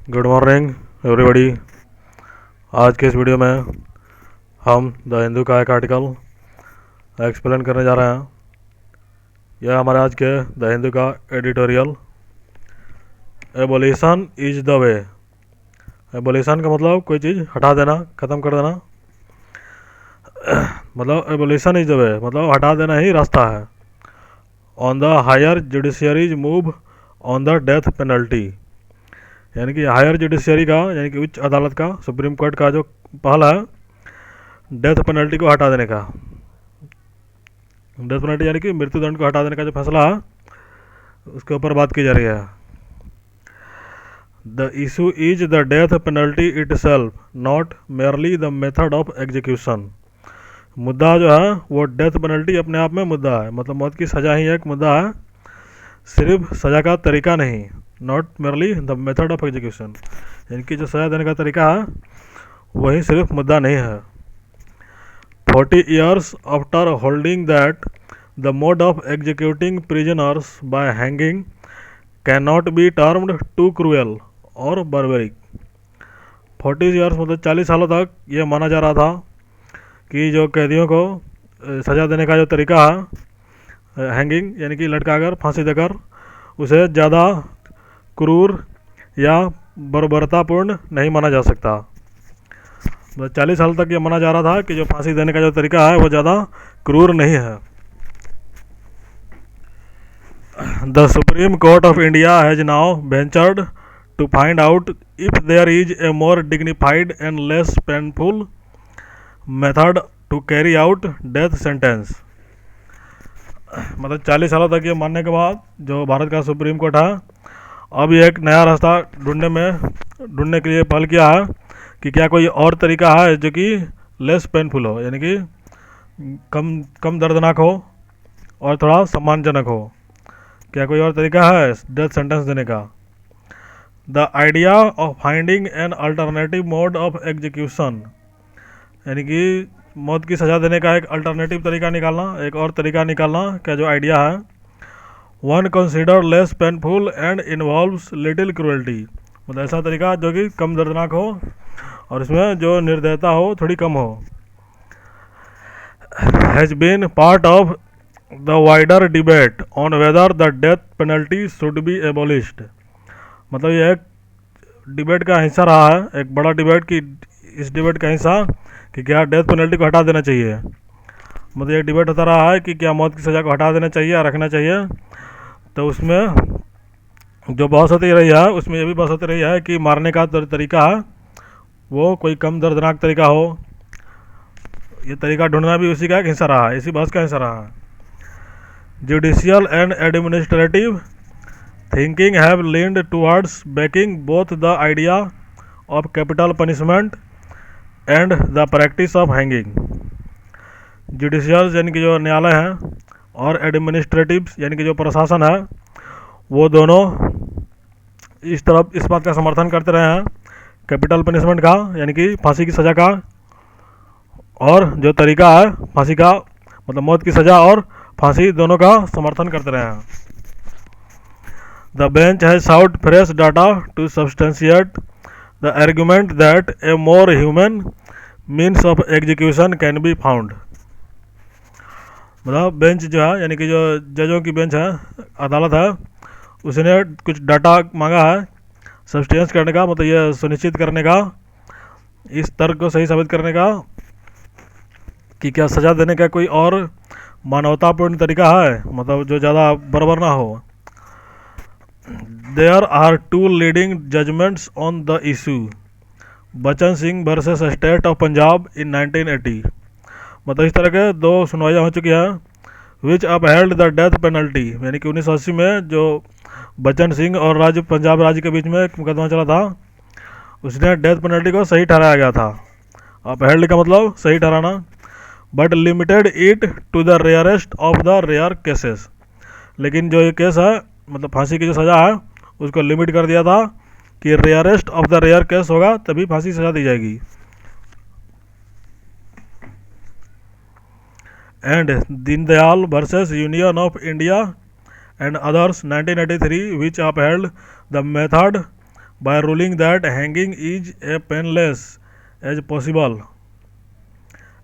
Good morning everybody. आज के इस वीडियो में हम द हिंदू का एक आर्टिकल एक्सप्लेन करने जा रहे हैं। यह हमारे आज के द हिंदू का editorial. Abolition is the way. Abolition का मतलब कोई चीज़ हटा देना, ख़त्म कर देना। मतलब एबोलिशन इज द वे मतलब हटा देना ही रास्ता है। On the higher judiciaries move on the death penalty, यानी कि हायर जुडिशरी का यानी कि उच्च अदालत का, सुप्रीम कोर्ट का जो पहल है डेथ पेनल्टी को हटा देने का। डेथ पेनल्टी यानी कि मृत्युदंड को हटा देने का जो फैसला है उसके ऊपर बात की जा रही है। The issue is the death penalty it self, not merely the method of execution. मुद्दा जो है वो डेथ पेनल्टी अपने आप में मुद्दा है, मतलब मौत की सज़ा ही एक मुद्दा है, सिर्फ सज़ा का तरीका नहीं। Not merely the method of execution, यानी कि जो सज़ा देने का तरीका है वही सिर्फ मुद्दा नहीं है। 40 years after holding that the mode of executing prisoners by hanging cannot be termed too cruel or barbaric। 40 years मतलब 40 सालों तक ये माना जा रहा था कि जो कैदियों को सज़ा देने का जो तरीका है हैंगिंग यानी कि लटका कर फांसी देकर, उसे ज़्यादा क्रूर या बर्बरतापूर्ण नहीं माना जा सकता। 40 साल तक ये माना जा रहा था कि जो फांसी देने का जो तरीका है वो ज़्यादा क्रूर नहीं है। The supreme court of India has now ventured to find out if there is a more dignified and less painful method to carry out death sentence. मतलब 40 सालों तक ये मानने के बाद जो भारत का सुप्रीम कोर्ट है अब ये एक नया रास्ता ढूंढने के लिए पहल किया है कि क्या कोई और तरीका है जो कि लेस पेनफुल हो, यानी कि कम दर्दनाक हो और थोड़ा सम्मानजनक हो। क्या कोई और तरीका है डेथ सेंटेंस देने का। The idea of finding an alternative mode of execution, यानी कि मौत की सज़ा देने का एक अल्टरनेटिव तरीका निकालना, एक और तरीका निकालना का जो आइडिया है। One consider less painful and involves little cruelty, मतलब ऐसा तरीका जो कि कम दर्दनाक हो और इसमें जो निर्दयता हो थोड़ी कम हो। Has been part of the wider debate on whether the death penalty should be abolished, मतलब यह एक डिबेट का हिस्सा रहा है, एक बड़ा डिबेट की इस डिबेट का हिस्सा कि क्या डेथ पेनल्टी को हटा देना चाहिए। मतलब ये डिबेट होता रहा है कि क्या मौत की सज़ा को हटा देना चाहिए या रखना चाहिए। तो उसमें जो बहस होती रही है उसमें ये भी बहस होती रही है कि मारने का तरीका है वो कोई कम दर्दनाक तरीका हो। ये तरीका ढूंढना भी उसी का एक हिस्सा रहा है, इसी बहस का हिस्सा रहा है। Judicial and administrative thinking have leaned towards banking both the idea of capital punishment and the practice of hanging. Judicial यानी कि जो न्यायालय हैं और एडमिनिस्ट्रेटिव यानी कि जो प्रशासन है वो दोनों इस बात का समर्थन करते रहे हैं कैपिटल पनिशमेंट का, यानी कि फांसी की सज़ा का, और जो तरीका है फांसी का मतलब मौत की सज़ा और फांसी दोनों का समर्थन करते रहे हैं। The bench has sought fresh data to substantiate the argument that a more humane means of execution can be found. मतलब बेंच जो है यानी कि जो जजों की बेंच है, अदालत है, उसने कुछ डाटा मांगा है सब्सटेंस करने का, मतलब ये सुनिश्चित करने का, इस तर्क को सही साबित करने का कि क्या सज़ा देने का कोई और मानवतापूर्ण तरीका है, मतलब जो ज़्यादा बर्बर ना हो। There are two leading judgments on the issue, Bachan Singh versus state of Punjab in 1980। मतलब इस तरह के दो सुनवाइयाँ हो चुकी हैं विच अपहेल्ड द डेथ पेनल्टी, यानी कि 1980 में जो बचन सिंह और पंजाब राज्य के बीच में एक मुकदमा चला था उसने डेथ पेनल्टी को सही ठहराया गया था। अपहेल्ड का मतलब सही ठहराना, but limited it to the rarest of the rare cases, लेकिन जो ये केस है मतलब फांसी की जो सज़ा है उसको लिमिट कर दिया था कि rarest of the rare case होगा तभी फांसी सज़ा दी जाएगी। And Deendayal versus union of India and others 1983 which upheld the method by ruling that hanging is a painless as possible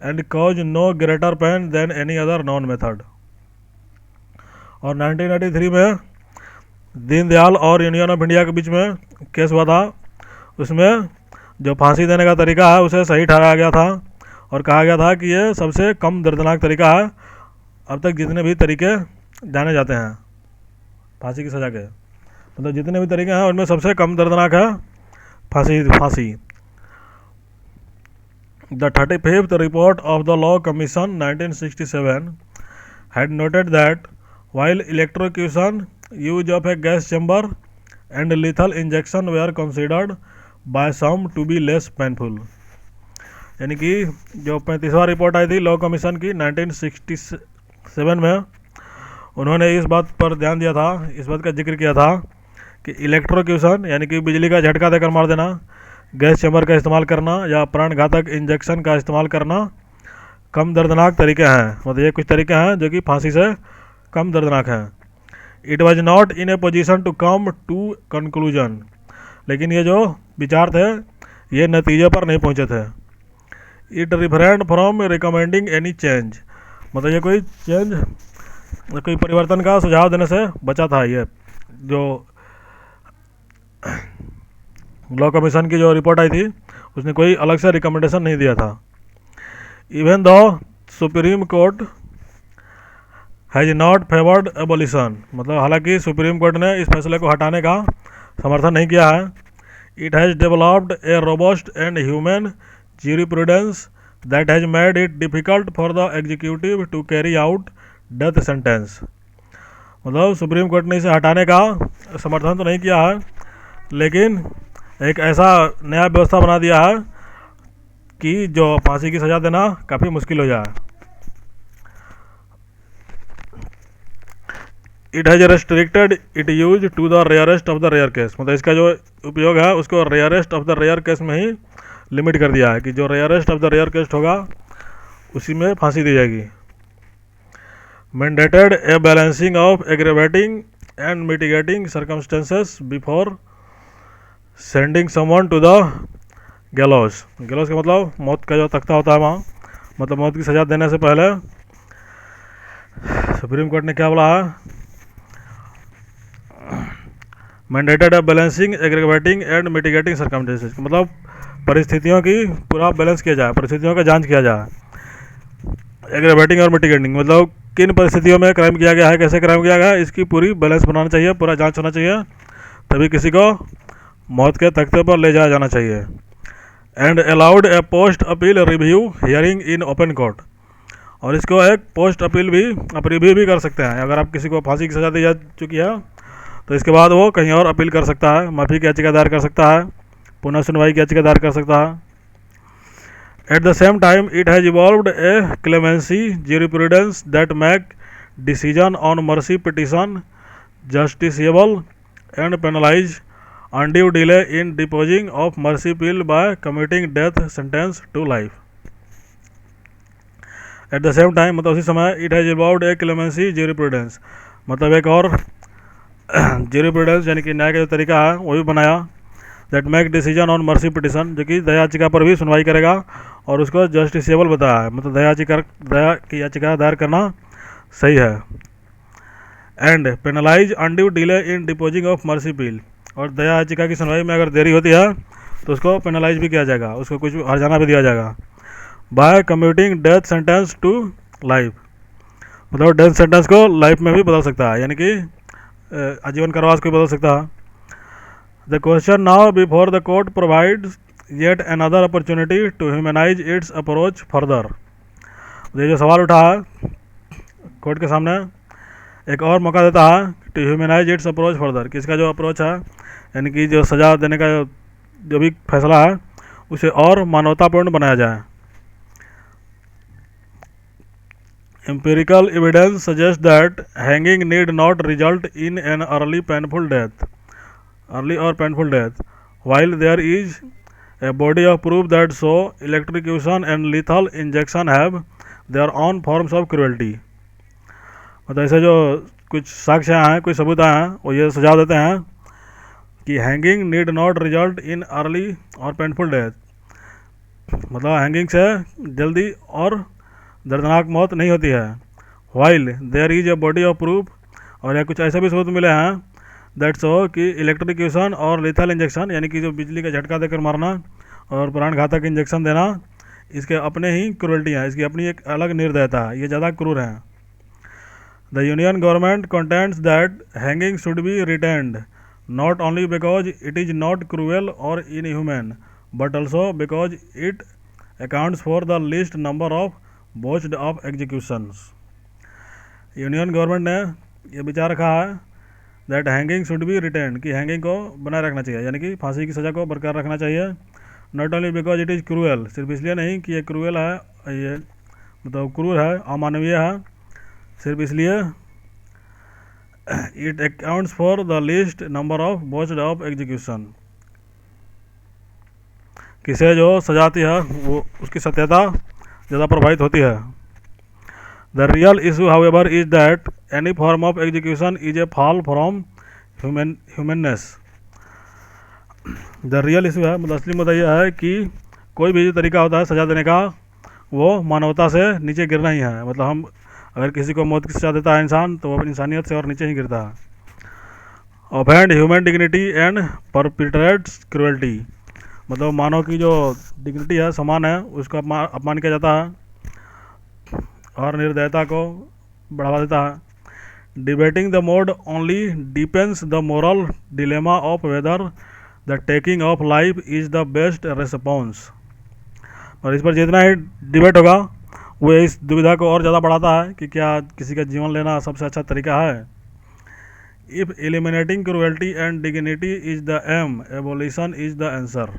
and cause no greater pain than any other known method। और 1983 में दीनदयाल और union of India के बीच में case हुआ था। उसमें जो फांसी देने का तरीका है उसे सही ठहराया गया था और कहा गया था कि ये सबसे कम दर्दनाक तरीका है अब तक जितने भी तरीके जाने जाते हैं फांसी की सज़ा के, मतलब जितने भी तरीके हैं उनमें सबसे कम दर्दनाक है फांसी। The 35th report of the Law Commission 1967 had noted that while electrocution, use of a gas chamber and lethal injection were considered by some to be less painful। यानी कि जो 35वां रिपोर्ट आई थी लॉ कमीशन की 1967 में, उन्होंने इस बात पर ध्यान दिया था, इस बात का जिक्र किया था कि इलेक्ट्रोक्यूशन यानी कि बिजली का झटका देकर मार देना, गैस चैम्बर का इस्तेमाल करना या प्राणघातक इंजेक्शन का इस्तेमाल करना कम दर्दनाक तरीके हैं। मतलब ये कुछ तरीके हैं जो कि फांसी से कम दर्दनाक हैं। It was not in a position to come to conclusion, लेकिन ये जो विचार थे ये नतीजे पर नहीं पहुँचे थे। It refrained from recommending any change, मतलब ये कोई परिवर्तन का सुझाव देने से बचा था। ये जो लॉ कमीशन की जो रिपोर्ट आई थी उसने कोई अलग से रिकमेंडेशन नहीं दिया था। Even though supreme court has not favoured abolition, मतलब हालांकि सुप्रीम कोर्ट ने इस फैसले को हटाने का समर्थन नहीं किया है। It has developed a robust and human jurisprudence that has made it difficult for the executive to carry out death sentence, मतलब सुप्रीम कोर्ट ने इसे हटाने का समर्थन तो नहीं किया है, लेकिन एक ऐसा नया व्यवस्था बना दिया है कि जो फांसी की सज़ा देना काफ़ी मुश्किल हो जाए। It has restricted its use to the rarest of the rare case, मतलब इसका जो उपयोग है उसको rarest of the rare case में ही लिमिट कर दिया है कि जो rarest of the rare case होगा उसी में फांसी दी जाएगी। Mandated a balancing of aggravating and mitigating circumstances before sending someone to the gallows. Gallows का मतलब मौत का जो तख्ता होता है वहाँ, मतलब मौत की सज़ा देने से पहले सुप्रीम कोर्ट ने क्या बोला है, मैंडेटेड है balancing aggravating and mitigating circumstances, मतलब परिस्थितियों की पूरा बैलेंस किया जाए, परिस्थितियों का जांच किया जाए। एग्रेवेटिंग और मिटिगेटिंग मतलब किन परिस्थितियों में क्राइम किया गया है, कैसे क्राइम किया गया है, इसकी पूरी बैलेंस बनाना चाहिए, पूरा जांच होना चाहिए, तभी किसी को मौत के तख्ते पर ले जाया जाना चाहिए। And allowed A post appeal review hearing in open court, और इसको एक पोस्ट अपील भी आप रिव्यू भी कर सकते हैं। अगर आप किसी को फांसी की सज़ा दी जा चुकी है तो इसके बाद वो कहीं और अपील कर सकता है, माफ़ी की याचिका दायर कर सकता है, पुनः सुनवाई की याचिका दायर कर सकता है। At the same time it has evolved a clemency jurisprudence that make decision on mercy petition justiciable and penalize undue delay in disposing of mercy appeal by commuting death sentence to life। At the same time मतलब उसी समय it has evolved a clemency jurisprudence, मतलब एक और jurisprudence यानी कि न्याय का जो तरीका है वो भी बनाया, that make decision on mercy petition, जो कि दया याचिका पर भी सुनवाई करेगा और उसको जस्टिसेबल बताया है, मतलब दया की याचिका दायर करना सही है। And penalize undue delay in disposing of mercy appeal, और दया याचिका की सुनवाई में अगर देरी होती है तो उसको पेनलाइज भी किया जाएगा, उसको कुछ हर्जाना भी दिया जाएगा। By commuting death sentence to life, मतलब डेथ सेंटेंस को लाइफ में भी बदल सकता है, यानी कि आजीवन कारावास को बदल सकता है। The question now before the court provides yet another opportunity to humanise its approach further. ये जो सवाल उठा है कोर्ट के सामने एक और मौका देता है to humanise its approach further, कि इसका जो अप्रोच है यानी कि जो सज़ा देने का जो भी फैसला है उसे और मानवतापूर्ण बनाया जाए। Empirical evidence suggest that hanging need not result in an early और painful death while there is a body of proof that so electrocution and lethal injection have their own forms of cruelty। मतलब ऐसे जो कुछ साक्ष्य हैं, कुछ सबूत हैं, वो ये सुझाव देते हैं कि hanging need not result in early और पेनफुल डेथ, मतलब हैंगिंग से जल्दी और दर्दनाक मौत नहीं होती है। While there is a body of proof, और या कुछ ऐसे भी सबूत मिले हैं दैट शो कि इलेक्ट्रिक्यूशन और लिथल इंजेक्शन, यानी कि जो बिजली का झटका देकर मारना और प्राण घातक इंजेक्शन देना, इसके अपने ही क्रूरल्टी हैं, इसकी अपनी एक अलग निर्दयता है, ये ज़्यादा क्रूर हैं। The union government contends that hanging should B retained not only because it is not cruel or inhuman but also because it accounts for the least number of botched of executions। Union government ने ये विचार रखा है that hanging should be retained, कि hanging को बनाए रखना चाहिए, यानी कि फांसी की सज़ा को बरकरार रखना चाहिए। Not only because it is cruel, सिर्फ इसलिए नहीं कि ये क्रूएल है, ये मतलब क्रूर है, अमानवीय है, सिर्फ इसलिए it accounts for the least number of botched of execution, किसे जो सजाती है वो उसकी सत्यता ज़्यादा प्रभावित होती है। The real issue however is that any form of execution is a fall from humanness. The real issue है, मतलब असली मुद्दा यह है कि कोई भी जो तरीका होता है सजा देने का, वो मानवता से नीचे गिरना ही है। मतलब हम अगर किसी को मौत की सजा देता है इंसान, तो वो इंसानियत से और नीचे ही गिरता है। Offend human dignity and perpetrates cruelty, मतलब मानव की जो डिग्निटी है, सम्मान है, उसका अपमान किया जाता है और निर्दयता को बढ़ावा देता है। Debating the mode only depends the moral dilemma of whether the taking of life is the best response. और इस पर जितना ही डिबेट होगा वो इस दुविधा को और ज़्यादा बढ़ाता है कि क्या किसी का जीवन लेना सबसे अच्छा तरीका है। If eliminating cruelty and dignity is the aim, abolition is the answer.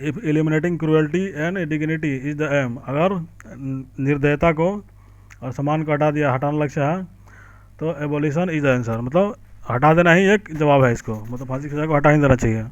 If eliminating cruelty and dignity is the aim, अगर निर्दयता को और सम्मान को हटाना लक्ष्य है, तो एबोलिशन इज़ द आंसर, मतलब हटा देना ही एक जवाब है इसको, मतलब फांसी की सज़ा को हटा ही देना चाहिए।